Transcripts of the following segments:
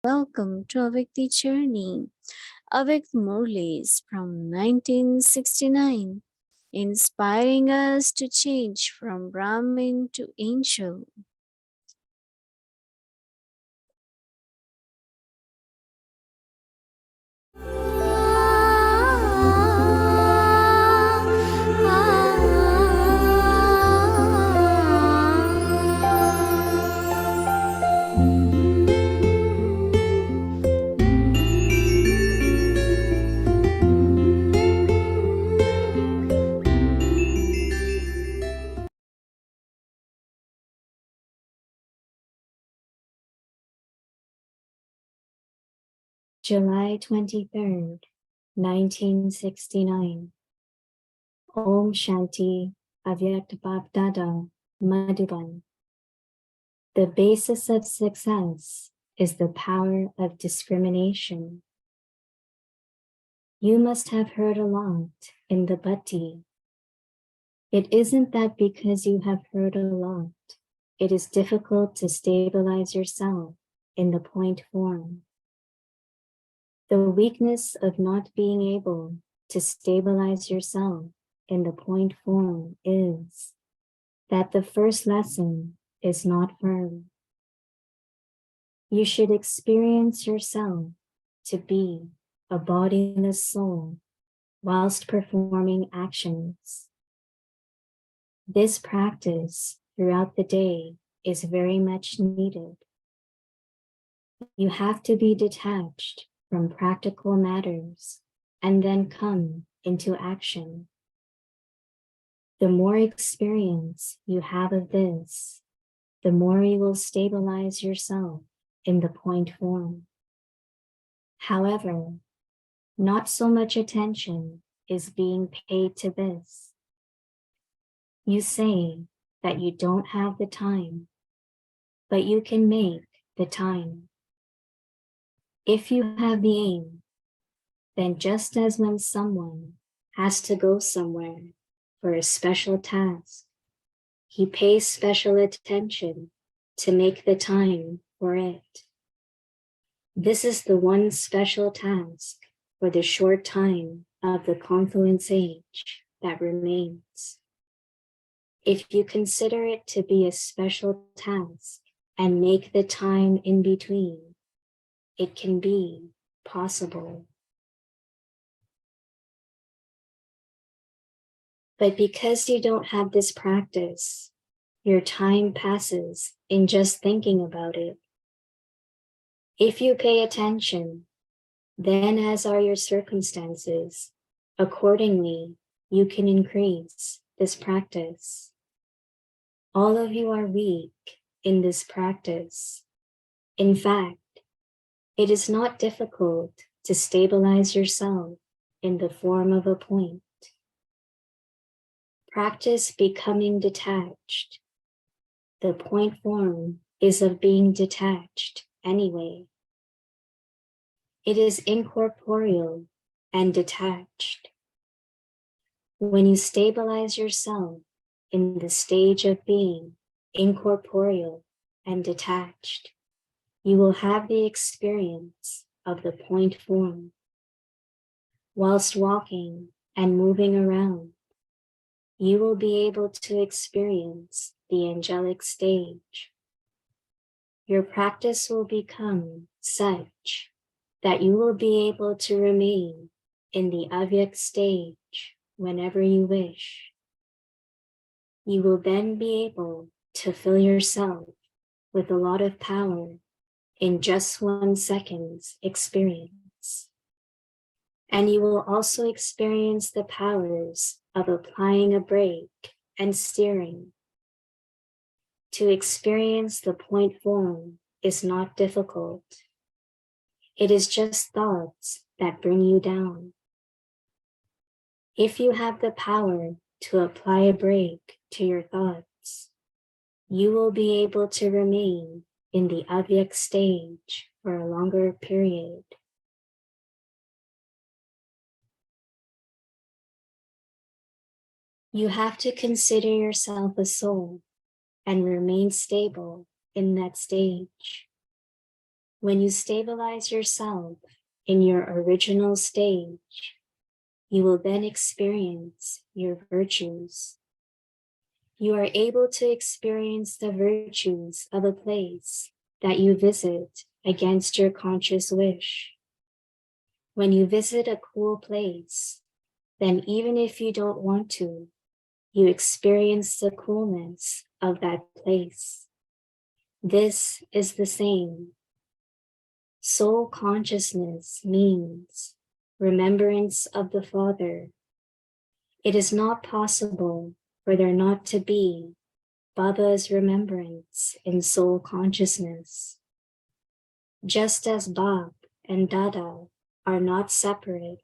Welcome to Avyakt Journey. Avyakt Murlis from 1969, inspiring us to change from Brahmin to angel. July 23rd, 1969. Om Shanti, Avyakt Dada, Madhuban. The basis of success is the power of discrimination. You must have heard a lot in the bhatti. It isn't that because you have heard a lot, it is difficult to stabilize yourself in the point form. The weakness of not being able to stabilize yourself in the point form is that the first lesson is not firm. You should experience yourself to be a bodiless soul whilst performing actions. This practice throughout the day is very much needed. You have to be detached from practical matters and then come into action. The more experience you have of this, the more you will stabilize yourself in the point form. However, not so much attention is being paid to this. You say that you don't have the time, but you can make the time. If you have the aim, then just as when someone has to go somewhere for a special task, he pays special attention to make the time for it. This is the one special task for the short time of the confluence age that remains. If you consider it to be a special task and make the time in between, it can be possible. But because you don't have this practice, your time passes in just thinking about it. If you pay attention, then as are your circumstances, accordingly, you can increase this practice. All of you are weak in this practice. In fact, it is not difficult to stabilize yourself in the form of a point. Practice becoming detached. The point form is of being detached anyway. It is incorporeal and detached. When you stabilize yourself in the stage of being incorporeal and detached, you will have the experience of the point form. Whilst walking and moving around, you will be able to experience the angelic stage. Your practice will become such that you will be able to remain in the Avyakt stage whenever you wish. You will then be able to fill yourself with a lot of power in just 1 second's experience. And you will also experience the powers of applying a brake and steering. To experience the point form is not difficult. It is just thoughts that bring you down. If you have the power to apply a brake to your thoughts, you will be able to remain in the Avyakt stage for a longer period. You have to consider yourself a soul and remain stable in that stage. When you stabilize yourself in your original stage, you will then experience your virtues. You are able to experience the virtues of a place that you visit against your conscious wish. When you visit a cool place, then even if you don't want to, you experience the coolness of that place. This is the same. Soul consciousness means remembrance of the Father. It is not possible for there not to be Baba's remembrance in soul consciousness. Just as Bab and Dada are not separate,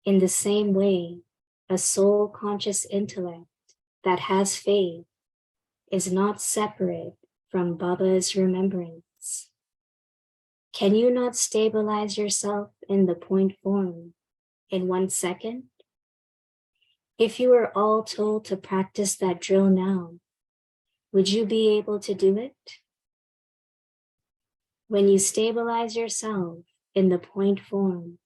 in the same way, a soul conscious intellect that has faith is not separate from Baba's remembrance. Can you not stabilize yourself in the point form in 1 second? If you were all told to practice that drill now, would you be able to do it? When you stabilize yourself in the point form,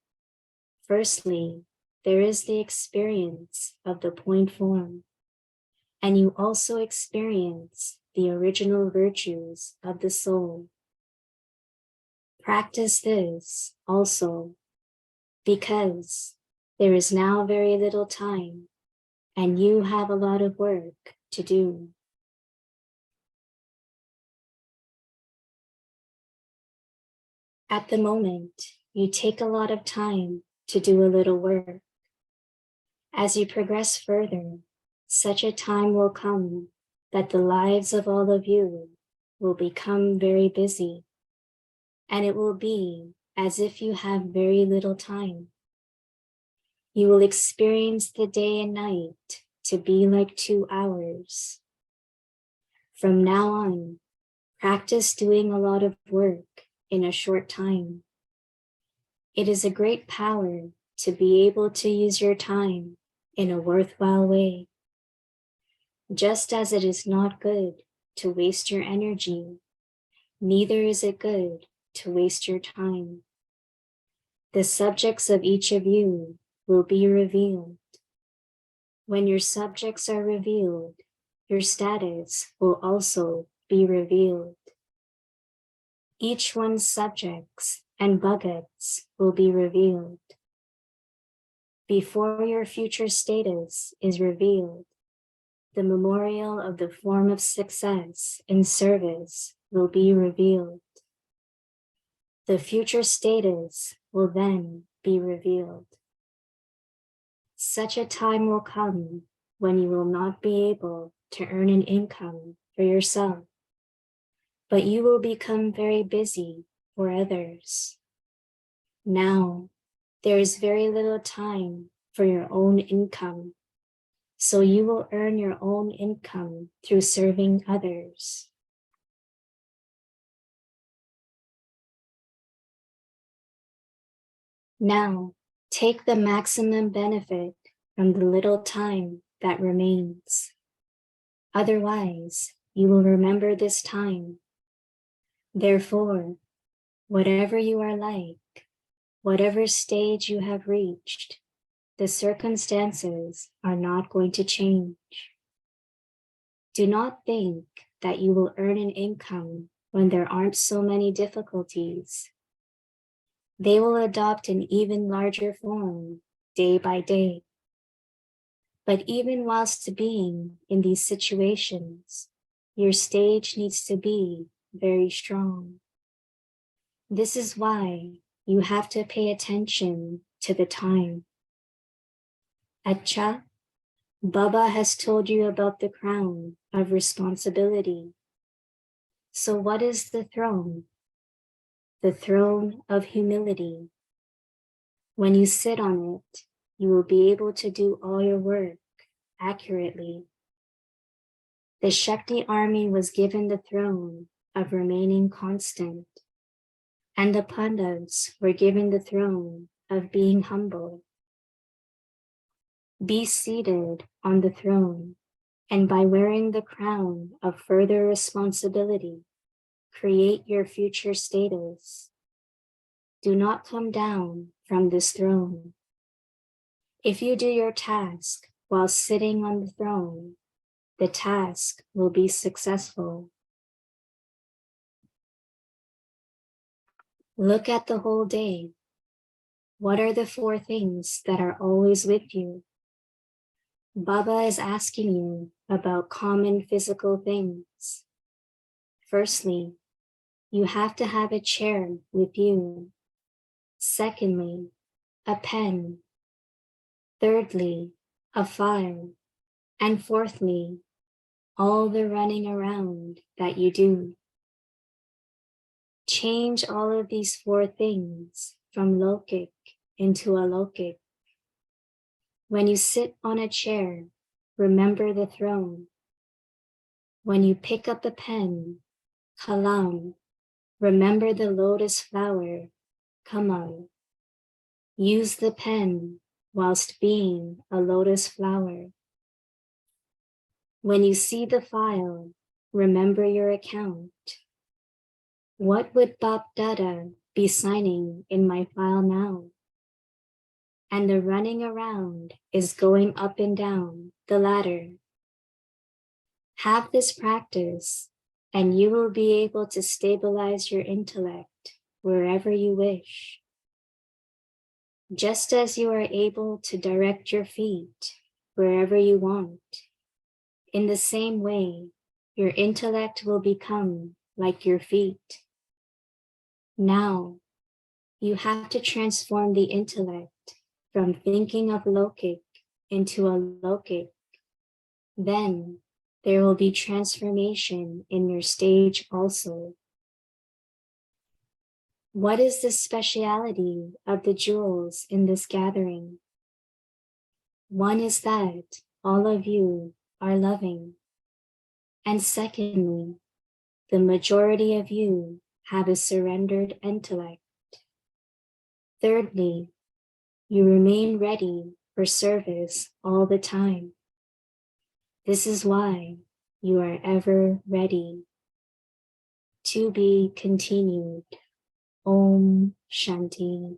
firstly, there is the experience of the point form, and you also experience the original virtues of the soul. Practice this also, because there is now very little time and you have a lot of work to do. At the moment, you take a lot of time to do a little work. As you progress further, such a time will come that the lives of all of you will become very busy, and it will be as if you have very little time. You will experience the day and night to be like 2 hours. From now on, practice doing a lot of work in a short time. It is a great power to be able to use your time in a worthwhile way. Just as it is not good to waste your energy, neither is it good to waste your time. The subjects of each of you will be revealed. When your subjects are revealed, your status will also be revealed. Each one's subjects and bhagats will be revealed. Before your future status is revealed, the memorial of the form of success in service will be revealed. The future status will then be revealed. Such a time will come when you will not be able to earn an income for yourself, but you will become very busy for others. Now, there is very little time for your own income, so you will earn your own income through serving others. Now, take the maximum benefit from the little time that remains. Otherwise, you will remember this time. Therefore, whatever you are like, whatever stage you have reached, the circumstances are not going to change. Do not think that you will earn an income when there aren't so many difficulties. They will adopt an even larger form day by day. But even whilst being in these situations, your stage needs to be very strong. This is why you have to pay attention to the time. Acha, Baba has told you about the crown of responsibility. So what is the throne? The throne of humility. When you sit on it, you will be able to do all your work accurately. The Shakti army was given the throne of remaining constant, and the Pandavas were given the throne of being humble. Be seated on the throne, and by wearing the crown of further responsibility, create your future status. Do not come down from this throne. If you do your task while sitting on the throne, the task will be successful. Look at the whole day. What are the 4 things that are always with you? Baba is asking you about common physical things. Firstly, you have to have a chair with you. Secondly, a pen. Thirdly, a fire. And fourthly, all the running around that you do. Change all of these 4 things from lokik into alokik. When you sit on a chair, remember the throne. When you pick up the pen, kalam, remember the lotus flower, kamal. Use the pen whilst being a lotus flower. When you see the file, remember your account. What would Bap Dada be signing in my file now? And the running around is going up and down the ladder. Have this practice, and you will be able to stabilize your intellect wherever you wish. Just as you are able to direct your feet wherever you want, in the same way, your intellect will become like your feet. Now, you have to transform the intellect from thinking of lokik into alokik. Then there will be transformation in your stage also. What is the speciality of the jewels in this gathering? One is that all of you are loving. And secondly, the majority of you have a surrendered intellect. Thirdly, you remain ready for service all the time. This is why you are ever ready. To be continued. Om Shanti.